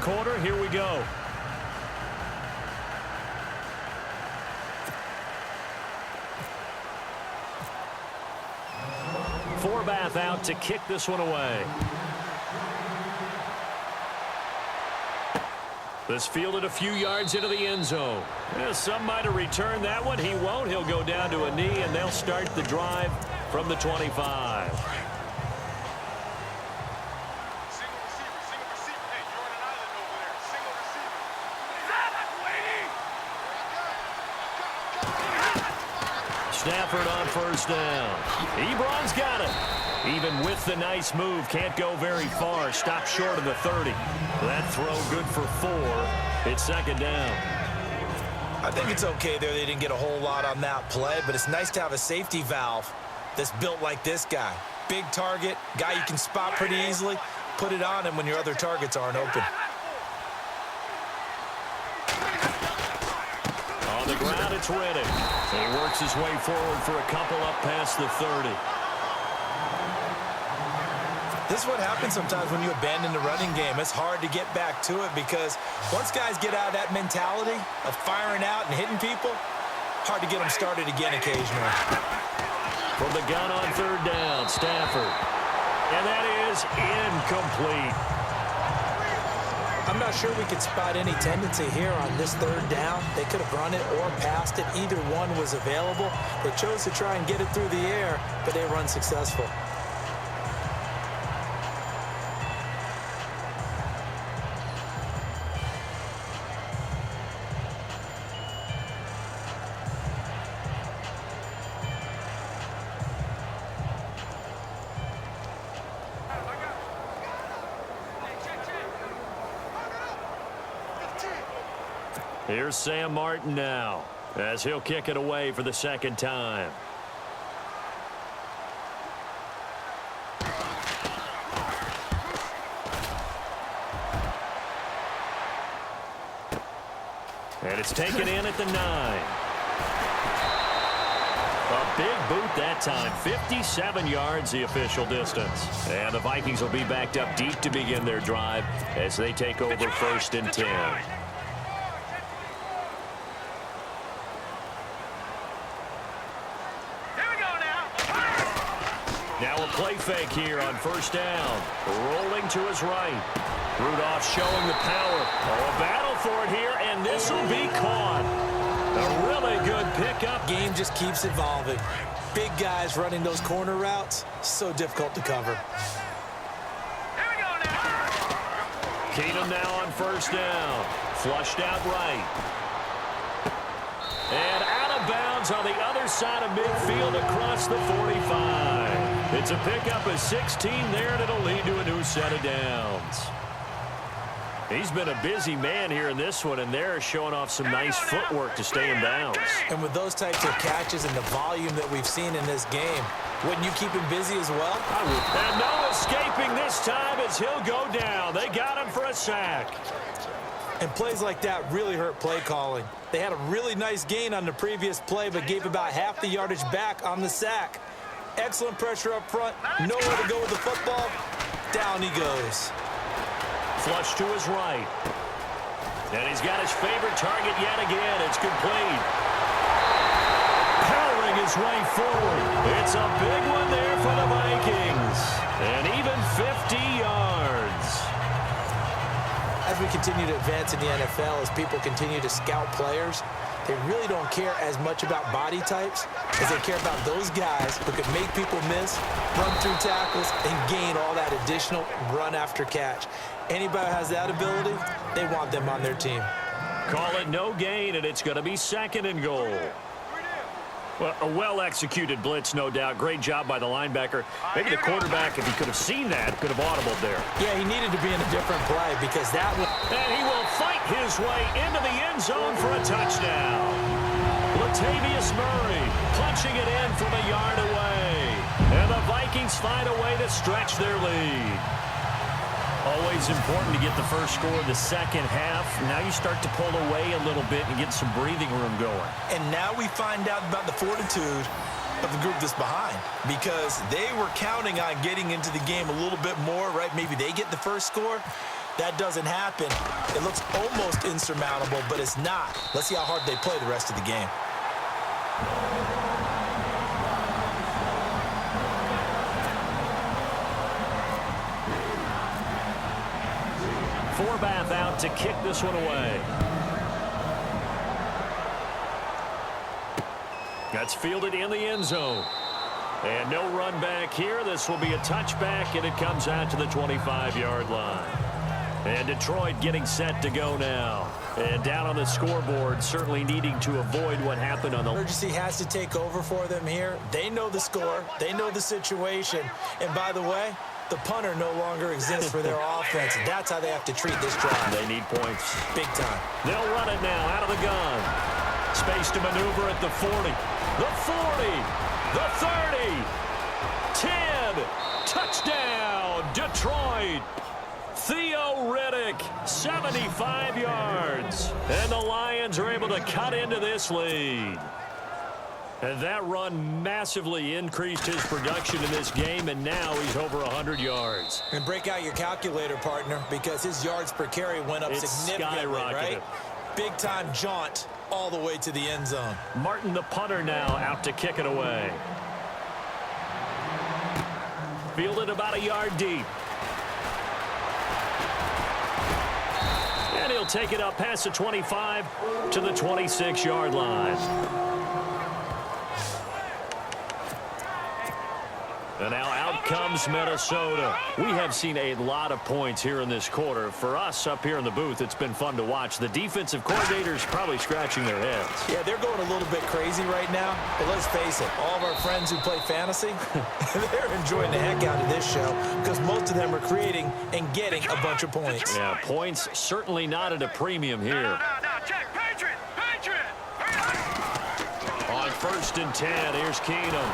quarter. Here we go. Forbath out to kick this one away. This fielded a few yards into the end zone. Some might have returned that one. He won't. He'll go down to a knee, and they'll start the drive from the 25. Stafford on first down. Ebron's got it. Even with the nice move, can't go very far. Stopped short of the 30. That throw good for 4. It's second down. I think it's okay there. They didn't get a whole lot on that play, but it's nice to have a safety valve that's built like this guy. Big target, guy you can spot pretty easily. Put it on him when your other targets aren't open. On the ground, it's Reddick. He works his way forward for a couple up past the 30. This is what happens sometimes when you abandon the running game. It's hard to get back to it because once guys get out of that mentality of firing out and hitting people, hard to get them started again occasionally. From the gun on third down, Stafford. And that is incomplete. I'm not sure we could spot any tendency here on this third down. They could have run it or passed it. Either one was available. They chose to try and get it through the air, but they were unsuccessful. Here's Sam Martin now, as he'll kick it away for the second time. And it's taken in at the 9. A big boot that time. 57 yards the official distance. And the Vikings will be backed up deep to begin their drive as they take over first and 10. Now a play fake here on first down. Rolling to his right. Rudolph showing the power. Oh, a battle for it here, and this will be caught. A really good pickup. Game just keeps evolving. Big guys running those corner routes, so difficult to cover. Keenum now on first down. Flushed out right. And out of bounds on the other side of midfield across the 45. It's a pickup of 16 there, and it'll lead to a new set of downs. He's been a busy man here in this one, and they're showing off some nice footwork to stay in bounds. And with those types of catches and the volume that we've seen in this game, wouldn't you keep him busy as well? I would. And no escaping this time as he'll go down. They got him for a sack. And plays like that really hurt play calling. They had a really nice gain on the previous play, but gave about half the yardage back on the sack. Excellent pressure up front. Nowhere to go with the football. Down he goes. Flush to his right. And he's got his favorite target yet again. It's complete. Powering his way forward. It's a big one there for the Vikings. And even 50 yards. As we continue to advance in the NFL, as people continue to scout players, they really don't care as much about body types as they care about those guys who can make people miss, run through tackles, and gain all that additional run after catch. Anybody who has that ability, they want them on their team. Call it no gain, and it's going to be second and goal. Well, a well-executed blitz, no doubt. Great job by the linebacker. Maybe the quarterback, if he could have seen that, could have audibled there. Yeah, he needed to be in a different play because that one... And he will fight his way into the end zone for a touchdown. Latavius Murray punching it in from a yard away. And the Vikings find a way to stretch their lead. Always important to get the first score of the second half. Now you start to pull away a little bit and get some breathing room going. And now we find out about the fortitude of the group that's behind, because they were counting on getting into the game a little bit more, right? Maybe they get the first score. that doesn't happen. It looks almost insurmountable, but it's not. Let's see how hard they play the rest of the game. Forbath out to kick this one away. That's fielded in the end zone. And no run back here. This will be a touchback, and it comes out to the 25-yard line. And Detroit getting set to go now. And down on the scoreboard, certainly needing to avoid what happened on the... Urgency has to take over for them here. They know the score. They know the situation. And by the way, the punter no longer exists for their offense. That's how they have to treat this drive. They need points. Big time. They'll run it now out of the gun. Space to maneuver at the 40. The 40. The 30. 10. Touchdown, Detroit. Theo Riddick, 75 yards. And the Lions are able to cut into this lead. And that run massively increased his production in this game, and now he's over 100 yards. And break out your calculator, partner, because his yards per carry went up significantly, right? Big-time jaunt all the way to the end zone. Martin, the punter, now out to kick it away. Fielded about a yard deep. And he'll take it up past the 25 to the 26-yard line. And now out comes Minnesota. We have seen a lot of points here in this quarter. For us up here in the booth, it's been fun to watch. The defensive coordinators probably scratching their heads. Yeah, they're going a little bit crazy right now. But let's face it, all of our friends who play fantasy, they're enjoying the heck out of this show because most of them are creating and getting a bunch of points. Yeah, points certainly not at a premium here. No, check. Patriot. On 1st and 10, here's Keenum.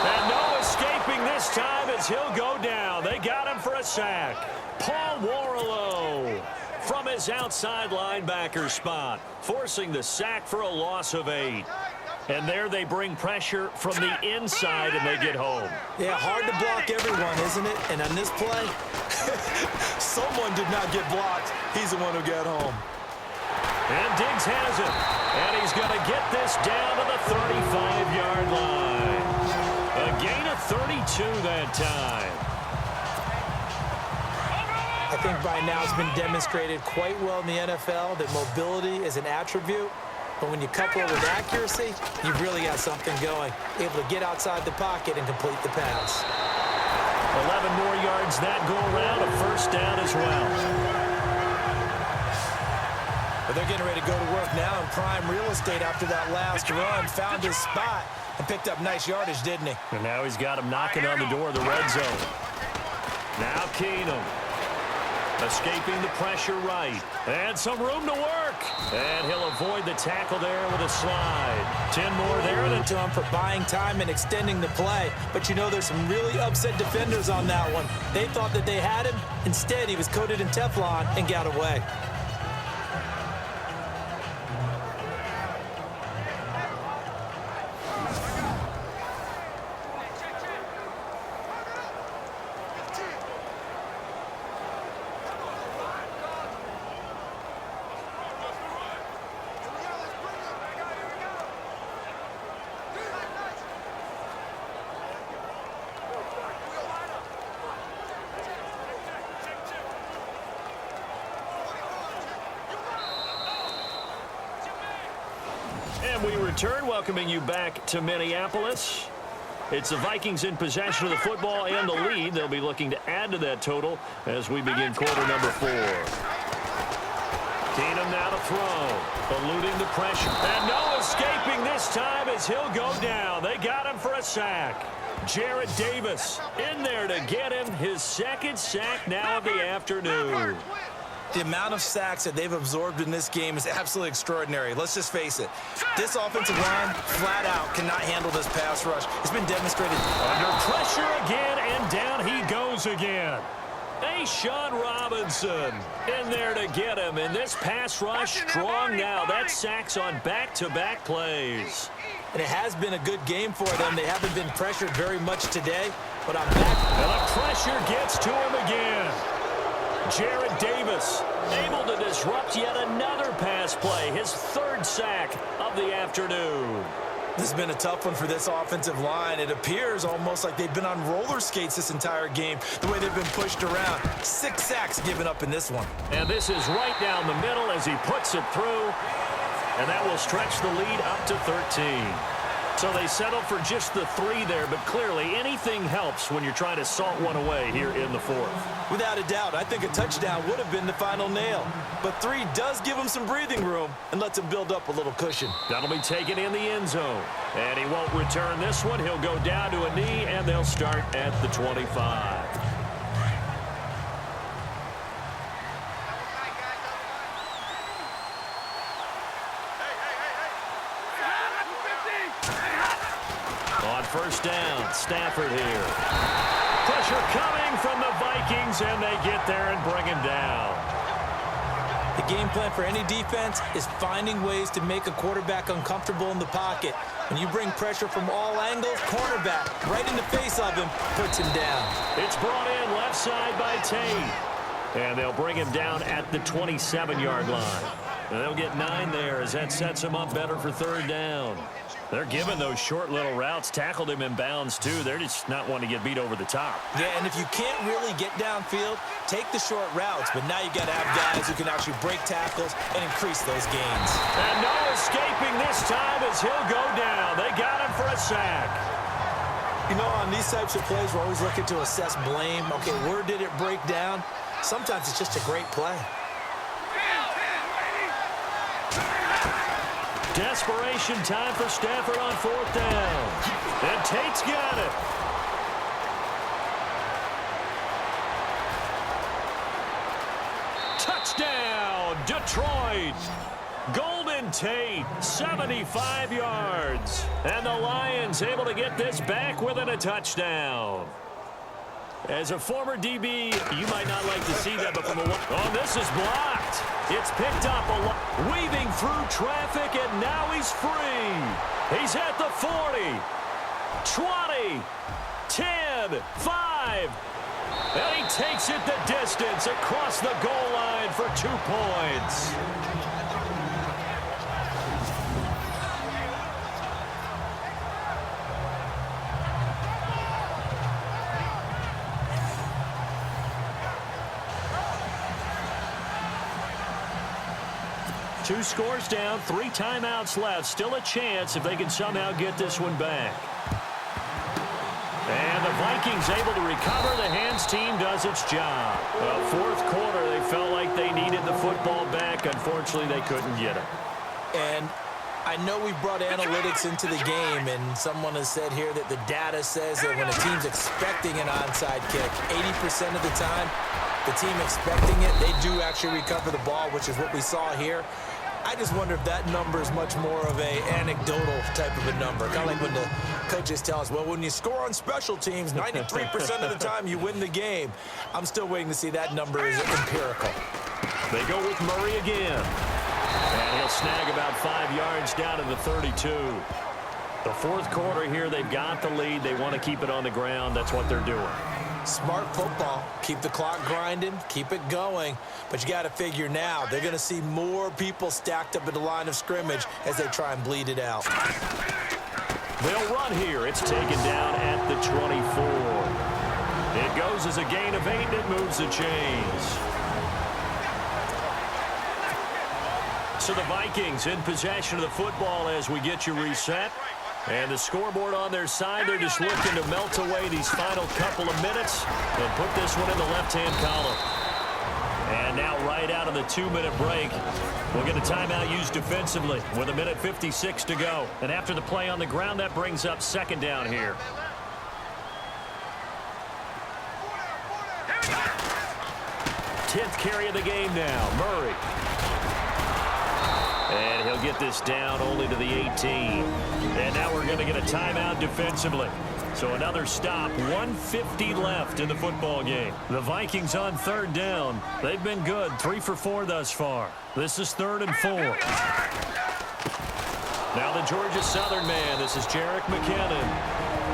And no escaping this time as he'll go down. They got him for a sack. Paul Warlow from his outside linebacker spot, forcing the sack for a loss of 8. And there they bring pressure from the inside, and they get home. Yeah, hard to block everyone, isn't it? And on this play, someone did not get blocked. He's the one who got home. And Diggs has it. And he's going to get this down to the 35-yard line. A gain of 32 that time. I think by now it's been demonstrated quite well in the NFL that mobility is an attribute. But when you couple it with accuracy, you've really got something going. Able to get outside the pocket and complete the pass. 11 more yards that go around. A first down as well. But they're getting ready to go to work now in prime real estate after that last run. Found his spot and picked up nice yardage, didn't he? And now he's got him knocking on the door of the red zone. Now Keenum. Escaping the pressure right. And some room to work. And he'll avoid the tackle there with a slide. 10 more there. To him for buying time and extending the play. But you know there's some really upset defenders on that one. They thought that they had him. Instead, he was coated in Teflon and got away. And we return, welcoming you back to Minneapolis. It's the Vikings in possession of the football and the lead. They'll be looking to add to that total as we begin quarter number 4. Keenum now to throw, eluding the pressure. And no escaping this time as he'll go down. They got him for a sack. Jarrett Davis in there to get him his second sack now of the afternoon. The amount of sacks that they've absorbed in this game is absolutely extraordinary. Let's just face it. This offensive line, flat out, cannot handle this pass rush. It's been demonstrated. Under pressure again, and down he goes again. Sean Robinson in there to get him. And this pass rush strong now. That sacks on back-to-back plays. And it has been a good game for them. They haven't been pressured very much today, but I'm back. And the pressure gets to him again. Jarrett Davis able to disrupt yet another pass play, his third sack of the afternoon. This has been a tough one for this offensive line. It appears almost like they've been on roller skates this entire game, the way they've been pushed around. 6 sacks given up in this one. And this is right down the middle as he puts it through, and that will stretch the lead up to 13. So they settled for just the 3 there, but clearly anything helps when you're trying to salt one away here in the 4th. Without a doubt, I think a touchdown would have been the final nail. But 3 does give him some breathing room and lets him build up a little cushion. That'll be taken in the end zone. And he won't return this one. He'll go down to a knee, and they'll start at the 25. On first down, Stafford here. Pressure coming from the Vikings, and they get there and bring him down. The game plan for any defense is finding ways to make a quarterback uncomfortable in the pocket. When you bring pressure from all angles, cornerback right in the face of him puts him down. It's brought in left side by Tate. And they'll bring him down at the 27-yard line. And they'll get 9 there as that sets him up better for third down. They're giving those short little routes. Tackled him in bounds, too. They're just not wanting to get beat over the top. Yeah, and if you can't really get downfield, take the short routes. But now you got to have guys who can actually break tackles and increase those gains. And no escaping this time as he'll go down. They got him for a sack. You know, on these types of plays, we're always looking to assess blame. Okay, where did it break down? Sometimes it's just a great play. Desperation time for Stafford on fourth down. And Tate's got it. Touchdown, Detroit. Golden Tate, 75 yards. And the Lions able to get this back within a touchdown. As a former DB, you might not like to see that, but from a... Oh, this is blocked. It's picked up, weaving through traffic, and now he's free. He's at the 40, 20, 10, 5. And he takes it the distance across the goal line for 2 points. Two scores down, 3 timeouts left. Still a chance if they can somehow get this one back. And the Vikings able to recover. The hands team does its job. Fourth quarter, they felt like they needed the football back. Unfortunately, they couldn't get it. And I know we brought analytics into the game, and someone has said here that the data says that when a team's expecting an onside kick, 80% of the time, the team expecting it, they do actually recover the ball, which is what we saw here. I just wonder if that number is much more of a anecdotal type of a number. Kind of like when the coaches tell us, well, when you score on special teams, 93% of the time you win the game. I'm still waiting to see that number is empirical. They go with Murray again. And he'll snag about 5 yards down to the 32. The fourth quarter here, they've got the lead. They want to keep it on the ground. That's what they're doing. Smart football. Keep the clock grinding. Keep it going. But you got to figure now they're going to see more people stacked up at the line of scrimmage as they try and bleed it out. They'll run here. It's taken down at the 24. It goes as a gain of 8, and it moves the chains. So the Vikings in possession of the football as we get you reset. And the scoreboard on their side, they're just looking to melt away these final couple of minutes and put this one in the left-hand column. And now right out of the 2-minute break, we'll get a timeout used defensively with 1:56 to go. And after the play on the ground, that brings up second down here. Tenth carry of the game now, Murray. And he'll get this down only to the 18. And now we're going to get a timeout defensively. So another stop, 1:50 left in the football game. The Vikings on third down. They've been good, 3 for 4 thus far. This is 3rd and 4. Now the Georgia Southern man, this is Jerick McKinnon.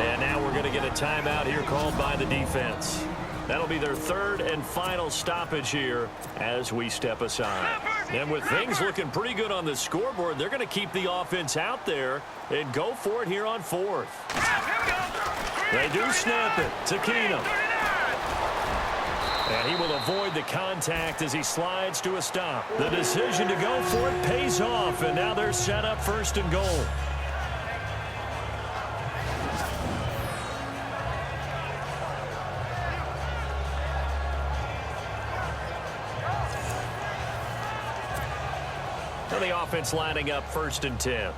And now we're going to get a timeout here called by the defense. That'll be their third and final stoppage here as we step aside. And with things looking pretty good on the scoreboard, they're going to keep the offense out there and go for it here on fourth. They do snap it to Keenum. And he will avoid the contact as he slides to a stop. The decision to go for it pays off, and now they're set up first and goal. Now the offense lining up first and 10.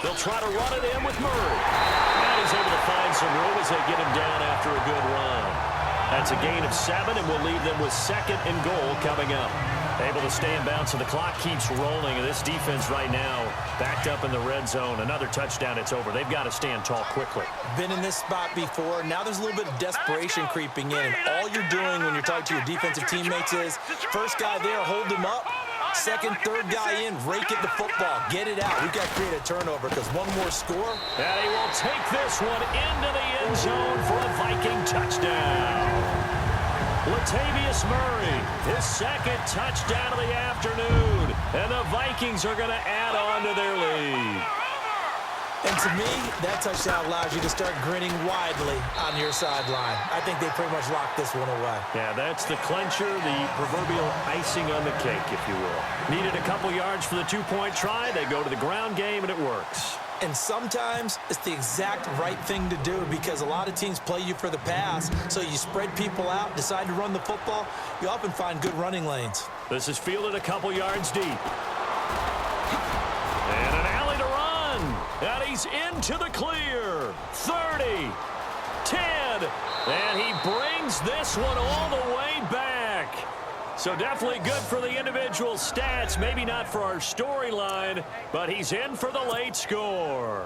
They'll try to run it in with Murray. And he's able to find some room as they get him down after a good run. That's a gain of 7, and we'll leave them with second and goal coming up. Able to stay in bounds, so the clock keeps rolling. And this defense right now backed up in the red zone. Another touchdown, it's over. They've got to stand tall quickly. Been in this spot before. Now there's a little bit of desperation creeping in. And all you're doing when you're talking to your defensive teammates is, first guy there, hold him up. Second, third guy in, rake at the football. Get it out. We've got to create a turnover because one more score. And he will take this one into the end zone for a Viking touchdown. Latavius Murray, his second touchdown of the afternoon. And the Vikings are going to add on to their lead. And to me, that touchdown allows you to start grinning widely on your sideline. I think they pretty much locked this one away. Yeah, that's the clincher, the proverbial icing on the cake, if you will. Needed a couple yards for the two-point try. They go to the ground game, and it works. And sometimes it's the exact right thing to do because a lot of teams play you for the pass. So you spread people out, decide to run the football. You often find good running lanes. This is fielded a couple yards deep. And an alley to run. And he's into the clear. 30, 10. And he brings this one all the way back. So definitely good for the individual stats. Maybe not for our storyline, but he's in for the late score.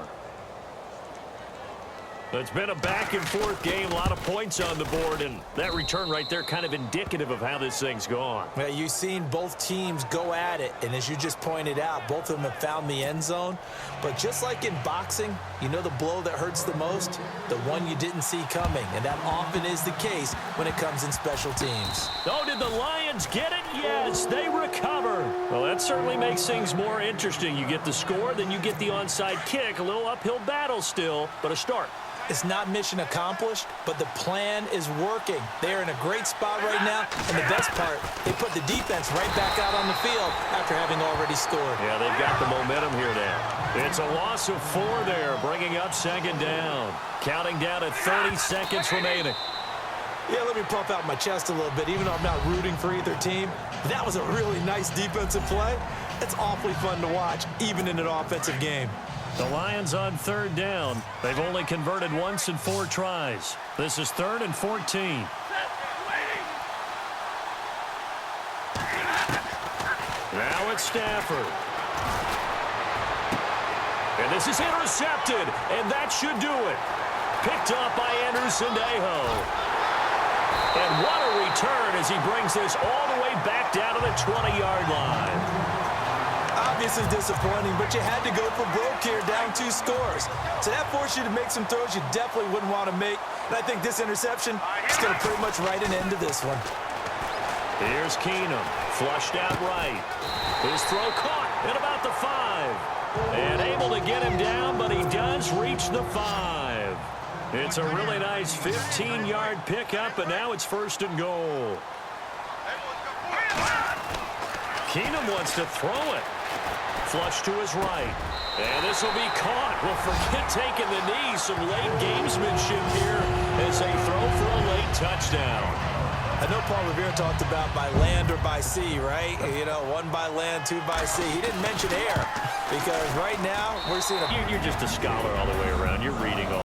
It's been a back-and-forth game, a lot of points on the board, and that return right there kind of indicative of how this thing's gone. Yeah, you've seen both teams go at it, and as you just pointed out, both of them have found the end zone. But just like in boxing, you know the blow that hurts the most? The one you didn't see coming, and that often is the case when it comes in special teams. Oh, did the Lions get it? Yes, they recover. Well, that certainly makes things more interesting. You get the score, then you get the onside kick. A little uphill battle still, but a start. It's not mission accomplished, but the plan is working. They're in a great spot right now, and the best part, they put the defense right back out on the field after having already scored. Yeah, they've got the momentum here now. It's a loss of 4 there, bringing up second down. Counting down at 30 seconds remaining. Yeah, let me pump out my chest a little bit, even though I'm not rooting for either team. That was a really nice defensive play. It's awfully fun to watch, even in an offensive game. The Lions on third down. They've only converted once in 4 tries. This is 3rd and 14. Now it's Stafford. And this is intercepted, and that should do it. Picked up by Andrew Sendejo. And what a return as he brings this all the way back down to the 20-yard line. Obviously disappointing, but you had to go for broke here, down 2 scores. So that forced you to make some throws you definitely wouldn't want to make. And I think this interception is going to pretty much write an end to this one. Here's Keenum, flushed out right. His throw caught at about the 5. And able to get him down, but he does reach the 5. It's a really nice 15-yard pickup, and now it's 1st and goal. Keenum wants to throw it. Flush to his right. And this will be caught. Well, forget taking the knee. Some late gamesmanship here as they throw for a late touchdown. I know Paul Revere talked about by land or by sea, right? You know, 1 by land, 2 by sea. He didn't mention air because right now we're seeing You're just a scholar all the way around. You're reading all